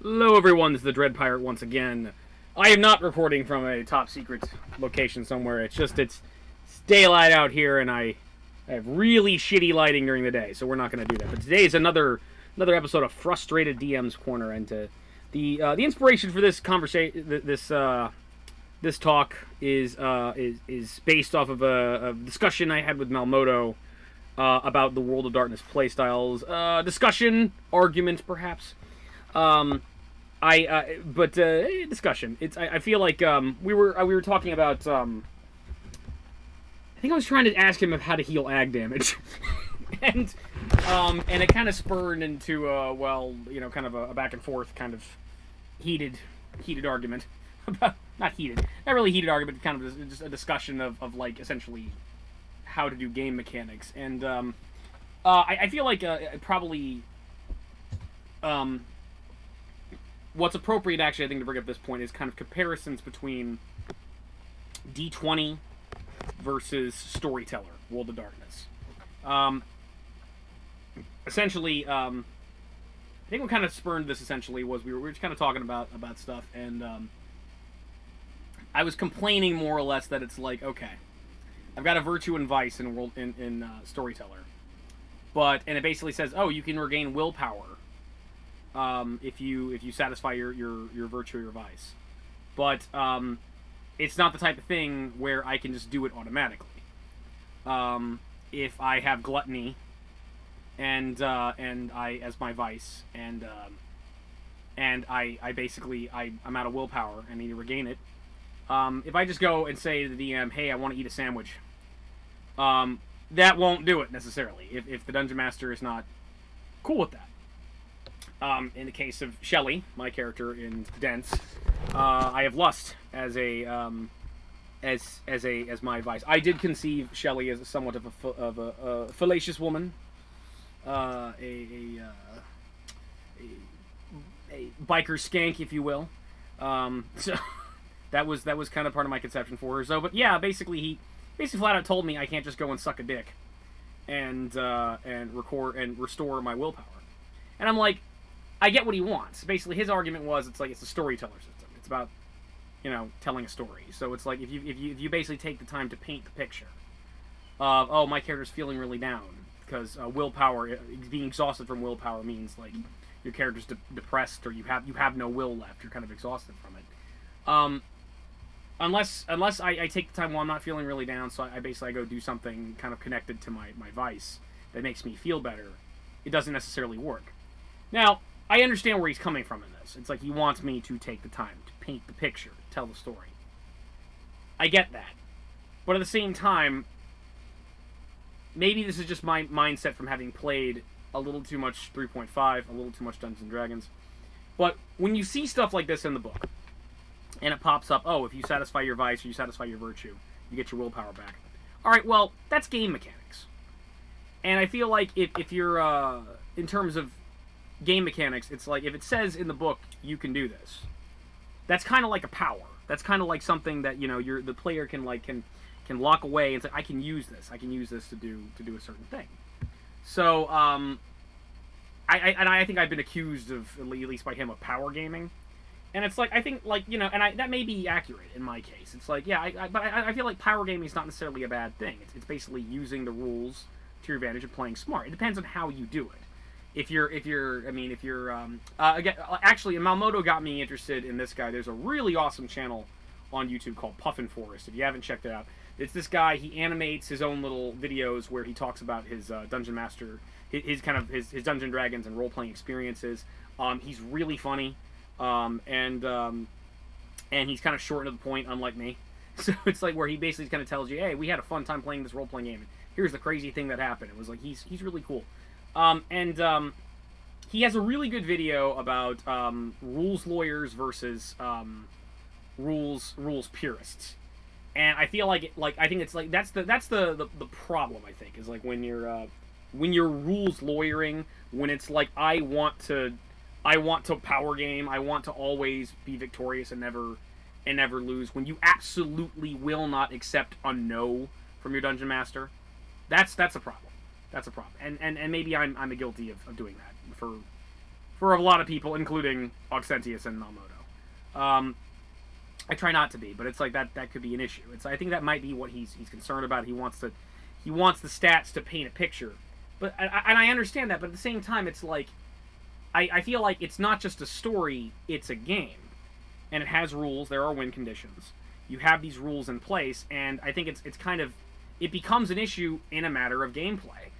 Hello everyone, this is the Dread Pirate once again. I am not recording from a top secret location somewhere. It's daylight out here and I have really shitty lighting during the day, so we're not going to do that. But today is another episode of Frustrated DM's Corner, and the inspiration for this conversation, this talk is based off of a discussion I had with Malmoto about the World of Darkness playstyles. Discussion, argument, perhaps. Discussion. I feel like we were talking about. I think I was trying to ask him of how to heal ag damage, and it kind of spurred into kind of a back and forth, kind of heated argument about not really heated argument, kind of just a discussion of like essentially how to do game mechanics, and I feel like probably. What's appropriate, actually, I think, to bring up this point is kind of comparisons between D20 versus Storyteller, World of Darkness. Essentially, I think what kind of spurned this, essentially, was we were just kind of talking about stuff, and I was complaining more or less that it's like, okay, I've got a Virtue and Vice in Storyteller, and it basically says, oh, you can regain Willpower if you satisfy your virtue or your vice, but it's not the type of thing where I can just do it automatically. If I have gluttony and I as my vice and I basically I'm out of willpower and need to regain it. If I just go and say to the DM, hey, I want to eat a sandwich, that won't do it necessarily. If the dungeon master is not cool with that. In the case of Shelley, my character in Dense, I have lust as my vice. I did conceive Shelley as somewhat of a fallacious woman, a biker skank, if you will. So that was kind of part of my conception for her. So, but yeah, basically flat out told me I can't just go and suck a dick and restore my willpower. And I'm like, I get what he wants. Basically, his argument was it's a storyteller system. It's about, telling a story. So it's like if you basically take the time to paint the picture of, oh, my character's feeling really down because willpower, being exhausted from willpower means like your character's depressed or you have no will left. You're kind of exhausted from it. Unless I take the time while I'm not feeling really down, so I go do something kind of connected to my vice that makes me feel better. It doesn't necessarily work. Now, I understand where he's coming from in this. It's like he wants me to take the time to paint the picture, tell the story. I get that. But at the same time, maybe this is just my mindset from having played a little too much 3.5, a little too much Dungeons & Dragons. But when you see stuff like this in the book, and it pops up, oh, if you satisfy your vice or you satisfy your virtue, you get your willpower back. Alright, well, that's game mechanics. And I feel like if you're, in terms of game mechanics, it's like if it says in the book you can do this, that's kind of like a power. That's kind of like something that the player can lock away and say, I can use this to do a certain thing. So I think I've been accused of, at least by him, of power gaming, and it's like I think that may be accurate in my case. It's like but I feel like power gaming is not necessarily a bad thing. It's basically using the rules to your advantage and playing smart. It depends on how you do it. Again, actually, Malmoto got me interested in this guy. There's a really awesome channel on YouTube called Puffin Forest. If you haven't checked it out, it's this guy. He animates his own little videos where he talks about his dungeon master, his Dungeon Dragons and role playing experiences. He's really funny, and he's kind of short and to the point, unlike me. So it's like where he basically kind of tells you, hey, we had a fun time playing this role playing game. And here's the crazy thing that happened. It was like he's really cool. He has a really good video about rules lawyers versus rules purists, and I feel like I think it's like that's the problem. I think is like when you're rules lawyering, when it's like I want to power game, I want to always be victorious and never lose. When you absolutely will not accept a no from your dungeon master, that's a problem. That's a problem, and maybe I'm guilty of doing that for for a lot of people, including Auxentius and Malmodo. I try not to be, but it's like that could be an issue. I think that might be what he's concerned about. He wants the stats to paint a picture, but and I understand that. But at the same time, it's like I feel like it's not just a story; it's a game, and it has rules. There are win conditions. You have these rules in place, and I think it's kind of it becomes an issue in a matter of gameplay.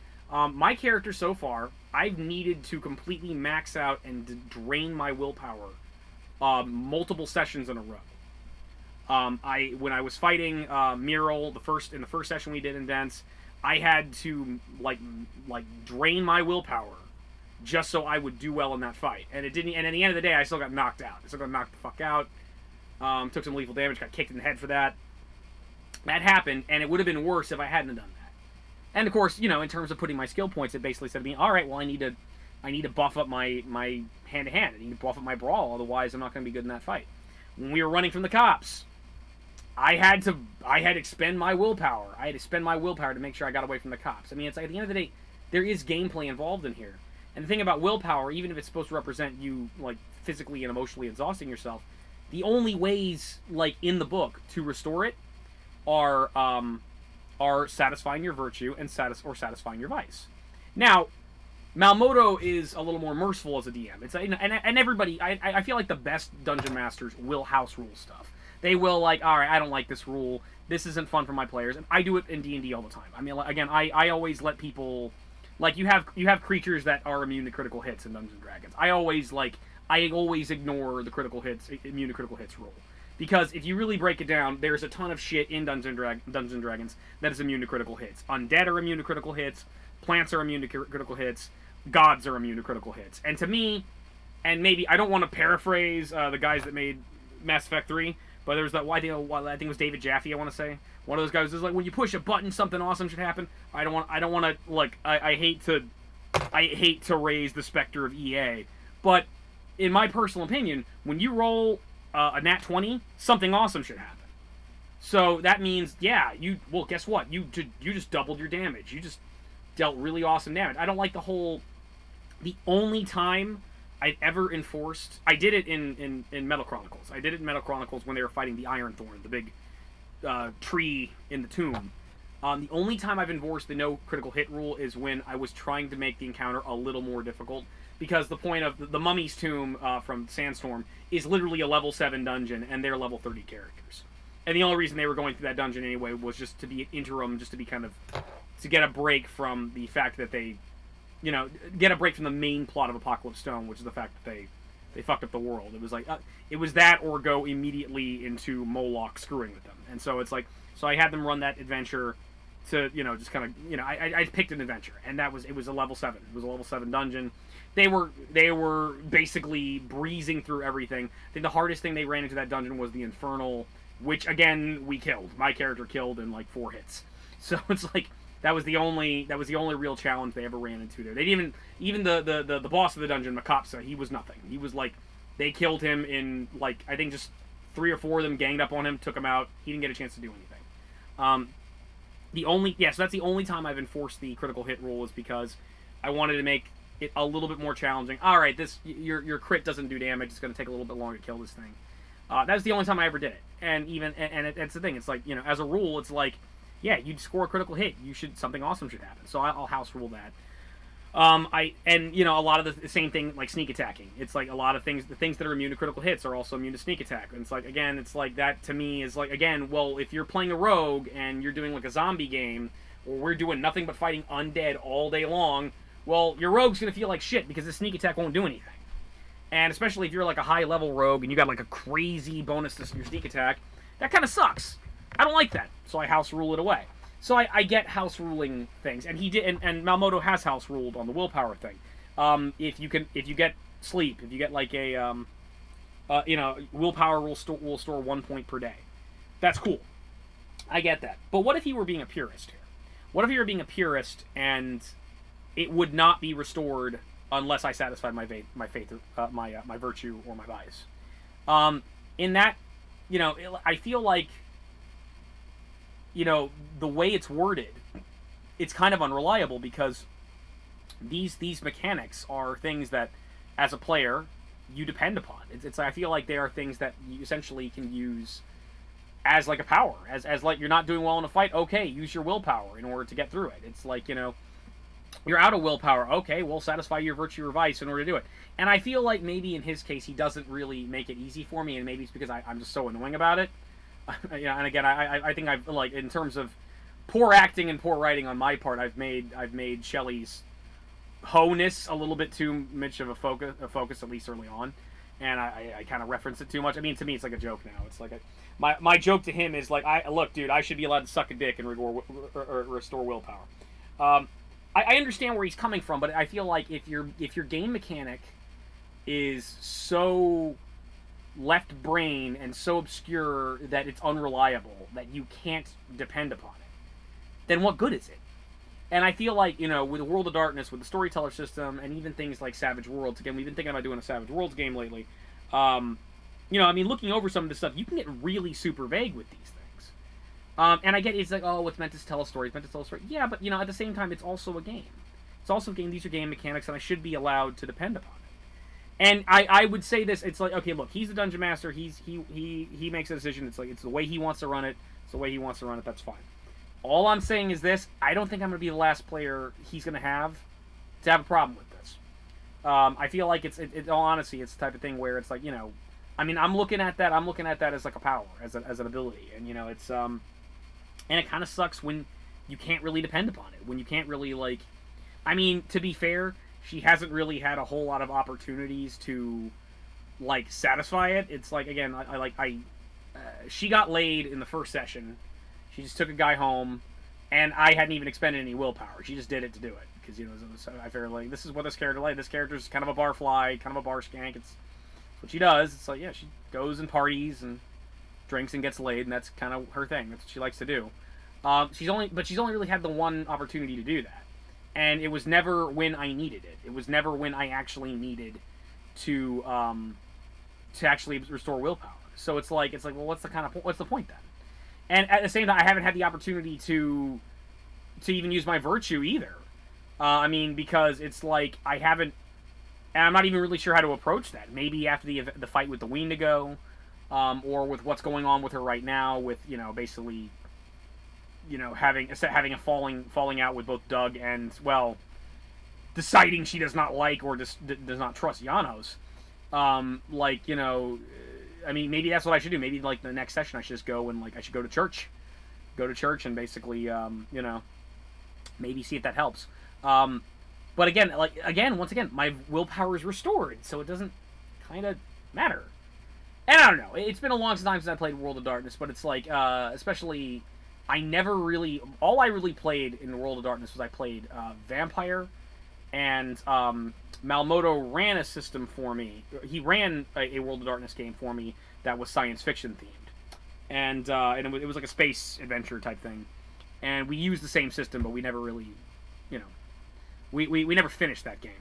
My character so far, I've needed to completely max out and drain my willpower multiple sessions in a row. When I was fighting Mural in the first session we did in Dents, I had to like drain my willpower just so I would do well in that fight, and it didn't. And at the end of the day, I still got knocked out. I still got knocked the fuck out. Took some lethal damage. Got kicked in the head for that. That happened, and it would have been worse if I hadn't done that. And of course, in terms of putting my skill points, it basically said to me, "All right, well, I need to buff up my hand to hand. I need to buff up my brawl, otherwise I'm not going to be good in that fight." When we were running from the cops, I had to expend my willpower. I had to spend my willpower to make sure I got away from the cops. I mean, it's like, at the end of the day, there is gameplay involved in here. And the thing about willpower, even if it's supposed to represent you like physically and emotionally exhausting yourself, the only ways like in the book to restore it are satisfying your virtue and satisfying your vice. Now, Malmodo is a little more merciful as a DM. It's and everybody, I feel like the best dungeon masters will house rule stuff. They will like, all right, I don't like this rule. This isn't fun for my players, and I do it in D&D all the time. I mean, again, I always let people like you have creatures that are immune to critical hits in Dungeons and Dragons. I always ignore the critical hits, immune to critical hits rule. Because if you really break it down, there's a ton of shit in Dungeons and Dragons that is immune to critical hits. Undead are immune to critical hits. Plants are immune to critical hits. Gods are immune to critical hits. And to me, and maybe I don't want to paraphrase the guys that made Mass Effect 3, but there's that I think it was David Jaffe. I want to say one of those guys is like, when you push a button, something awesome should happen. I don't want to like I hate to raise the specter of EA, but in my personal opinion, when you roll a nat 20, something awesome should happen. So that means, well, guess what? You just doubled your damage. You just dealt really awesome damage. I don't like the only time I've ever enforced, I did it in Metal Chronicles. I did it in Metal Chronicles when they were fighting the Iron Thorn, the big tree in the tomb. The only time I've enforced the no critical hit rule is when I was trying to make the encounter a little more difficult, because the point of the Mummy's Tomb from Sandstorm is literally a level 7 dungeon, and they're level 30 characters. And the only reason they were going through that dungeon anyway was just to be interim, just to be kind of, to get a break from the fact that they, get a break from the main plot of Apocalypse Stone, which is the fact that they fucked up the world. It was like, it was that or go immediately into Moloch screwing with them. And so it's like, so I had them run that adventure to, just kind of, I picked an adventure, and it was a level 7. It was a level 7 dungeon. They were basically breezing through everything. I think the hardest thing they ran into that dungeon was the Infernal, which again we killed. My character killed in like 4 hits. So it's like that was the only real challenge they ever ran into there. They didn't even the boss of the dungeon, Makapsa, he was nothing. He was like, they killed him in like, I think just 3 or 4 of them ganged up on him, took him out. He didn't get a chance to do anything. So that's the only time I've enforced the critical hit rule, is because I wanted to make it a little bit more challenging. All right, your crit doesn't do damage. It's going to take a little bit longer to kill this thing. That was the only time I ever did it. And it's the thing. It's like, as a rule, it's like, yeah, you'd score a critical hit, something awesome should happen. So I'll house rule that. A lot of the same thing, like sneak attacking. It's like a lot of things, the things that are immune to critical hits are also immune to sneak attack. And it's like, again, it's like that to me is like, again, well, if you're playing a rogue and you're doing like a zombie game, or we're doing nothing but fighting undead all day long, well, your rogue's going to feel like shit because the sneak attack won't do anything. And especially if you're like a high-level rogue and you got like a crazy bonus to your sneak attack, that kind of sucks. I don't like that, so I house rule it away. So I get house ruling things, and he did, and Malmodo has house ruled on the willpower thing. If you get sleep, if you get like a willpower will store 1 point per day. That's cool. I get that. But what if he were being a purist here? What if he were being a purist and it would not be restored unless I satisfied my faith, my virtue or my vice? In that, I feel like, the way it's worded, it's kind of unreliable, because these mechanics are things that as a player, you depend upon. It's I feel like they are things that you essentially can use as like a power, as like you're not doing well in a fight. Okay, use your willpower in order to get through it. It's like, you know, you're out of willpower. Okay, well, satisfy your virtue or vice in order to do it. And I feel like maybe in his case he doesn't really make it easy for me, and maybe it's because I'm just so annoying about it. Yeah, and again, I think I've, like, in terms of poor acting and poor writing on my part, I've made Shelley's ho-ness a little bit too much of a focus, at least early on, and I kind of reference it too much. I mean, to me, it's like a joke now. It's like my joke to him is like, look, dude, I should be allowed to suck a dick and restore willpower. I understand where he's coming from, but I feel like if your game mechanic is so left brain and so obscure that it's unreliable, that you can't depend upon it, then what good is it? And I feel like, you know, with the World of Darkness, with the storyteller system, and even things like Savage Worlds, again, we've been thinking about doing a Savage Worlds game lately. You know, I mean, looking over some of this stuff, you can get really super vague with these things. And I get it's like, oh, it's meant to tell a story, it's meant to tell a story. Yeah, but, you know, at the same time, it's also a game. It's also a game, these are game mechanics, and I should be allowed to depend upon it. And I would say this, it's like, okay, look, he's the dungeon master, he makes a decision, it's like, it's the way he wants to run it, it's the way he wants to run it, that's fine. All I'm saying is this, I don't think I'm going to be the last player he's going to have a problem with this. I feel like it's in all honesty, it's the type of thing where it's like, you know, I mean, I'm looking at that as like a power, as an ability, and, you know, it's, and it kind of sucks when you can't really depend upon it, when you can't really, like, I mean, to be fair, she hasn't really had a whole lot of opportunities to, like, satisfy it. It's like, again, she got laid in the first session. She just took a guy home, and I hadn't even expended any willpower. She just did it to do it, because, you know, I figured, like, this is what this character like. This character's kind of a barfly, kind of a bar skank. It's what she does. It's like, yeah, she goes and parties and drinks and gets laid, and that's kind of her thing. That's what she likes to do. She's only really had the one opportunity to do that. And it was never when I needed it. It was never when I actually needed to actually restore willpower. So it's like, well, what's the point then? And at the same time, I haven't had the opportunity to even use my virtue either. I mean, because it's like I haven't, and I'm not even really sure how to approach that. Maybe after the fight with the Wendigo, or with what's going on with her right now, with, you know, basically, you know, having a falling out with both Doug and, well, deciding she does not like or does not trust Janos. Like, you know, I mean, maybe that's what I should do. Maybe, like, the next session I should just go and, like, I should go to church. Go to church and basically, you know, maybe see if that helps. But again, once again, my willpower is restored, so it doesn't kind of matter. And I don't know. It's been a long time since I played World of Darkness, but it's like, especially, all I really played in World of Darkness was I played Vampire, and Malmoto ran a system for me. He ran a World of Darkness game for me that was science fiction themed, and it was like a space adventure type thing, and we used the same system, but we never really, you know, we never finished that game.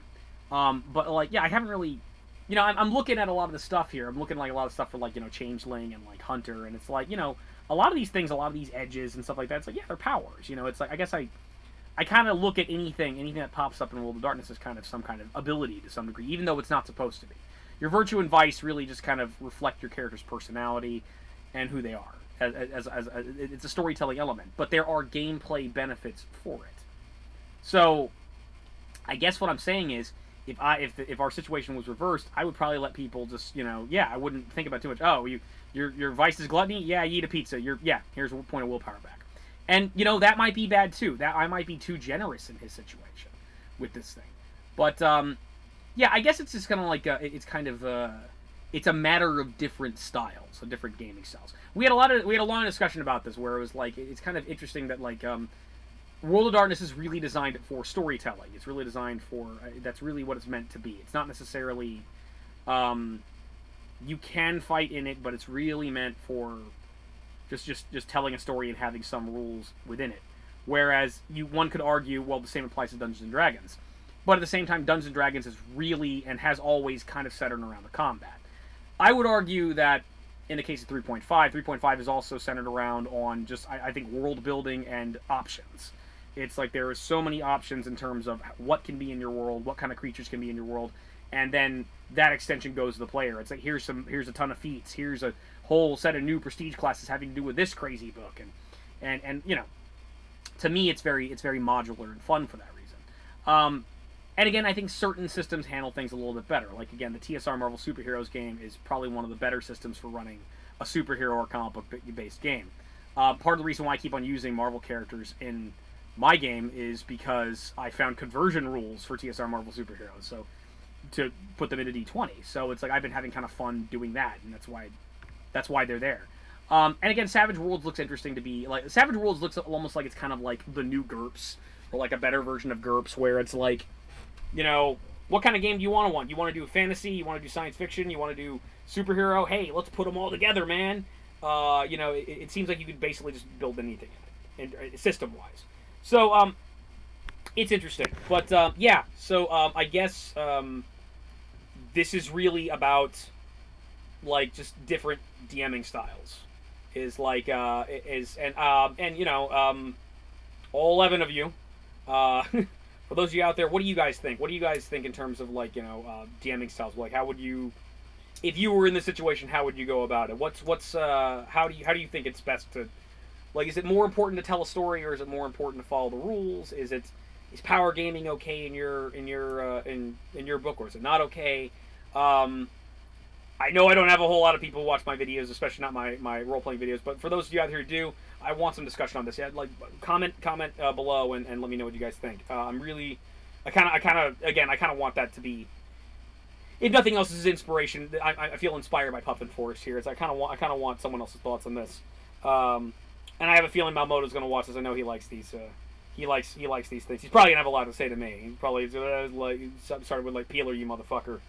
But, like, yeah, I haven't really, you know, I'm looking at a lot of the stuff here. I'm looking at, like, a lot of stuff for, like, you know, Changeling and, like, Hunter, and it's like, you know, a lot of these things, a lot of these edges and stuff like that, it's like, yeah, they're powers, you know. It's like, I guess I kind of look at anything that pops up in World of Darkness as kind of some kind of ability to some degree, even though it's not supposed to be. Your virtue and vice really just kind of reflect your character's personality and who they are. It's a storytelling element, but there are gameplay benefits for it. So, I guess what I'm saying is, if our situation was reversed, I would probably let people just, you know, yeah, I wouldn't think about too much. Oh, your vice is gluttony? Yeah, you eat a pizza. Here's a point of willpower back. And, you know, that might be bad too. That I might be too generous in his situation with this thing. But, yeah, I guess it's just kind of like, it's a matter of different styles, of different gaming styles. We had a long discussion about this where it was like, it's kind of interesting that, like, World of Darkness is really designed for storytelling. It's really designed for, that's really what it's meant to be. It's not necessarily, you can fight in it, but it's really meant for just telling a story and having some rules within it. Whereas one could argue, well, the same applies to Dungeons and Dragons. But at the same time, Dungeons and Dragons is really, and has always, kind of centered around the combat. I would argue that in the case of 3.5, 3.5 is also centered around on just, I think, world building and options. It's like there are so many options in terms of what can be in your world, what kind of creatures can be in your world, and then that extension goes to the player. It's like here's a ton of feats, here's a whole set of new prestige classes having to do with this crazy book, and you know, to me it's very modular and fun for that reason. And again, I think certain systems handle things a little bit better. Like again, the TSR Marvel Superheroes game is probably one of the better systems for running a superhero or comic book based game. Part of the reason why I keep on using Marvel characters in my game is because I found conversion rules for TSR Marvel Superheroes, so to put them into D20. So it's like I've been having kind of fun doing that, and that's why they're there. And again, Savage Worlds looks interesting to be like. Savage Worlds looks almost like it's kind of like the new GURPS, or like a better version of GURPS, where it's like, you know, what kind of game do you want to want? You want to do fantasy? You want to do science fiction? You want to do superhero? Hey, let's put them all together, man. You know, it seems like you could basically just build anything in it, and system-wise. So, it's interesting. But, yeah, so, I guess, this is really about, like, just different DMing styles. Is, like, and you know, all 11 of you, for those of you out there, what do you guys think? What do you guys think in terms of, like, you know, DMing styles? Like, how would you, if you were in this situation, how would you go about it? How do you think it's best to, like, is it more important to tell a story, or is it more important to follow the rules? Is power gaming okay in your book, or is it not okay? I know I don't have a whole lot of people who watch my videos, especially not my role-playing videos, but for those of you out here who do, I want some discussion on this. Yeah, like, comment below and let me know what you guys think. I kind of want that to be, if nothing else, is inspiration. I feel inspired by Puffin Forest here. I kind of want someone else's thoughts on this. And I have a feeling Malmoto's going to watch this. I know he likes these. He likes these things. He's probably gonna have a lot to say to me. He probably like started with like Peeler, you motherfucker,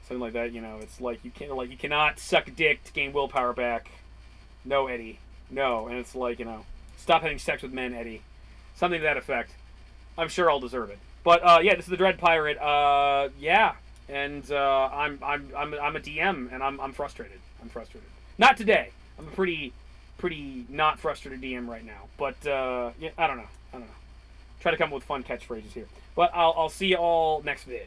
something like that. You know, it's like you cannot suck dick to gain willpower back. No, Eddie, no. And it's like, you know, stop having sex with men, Eddie. Something to that effect. I'm sure I'll deserve it. But yeah, this is the Dread Pirate. Yeah, and I'm a DM, and I'm frustrated. I'm frustrated. Not today. I'm a pretty not frustrated DM right now. But yeah, I don't know. Try to come up with fun catchphrases here. But I'll see you all next vid.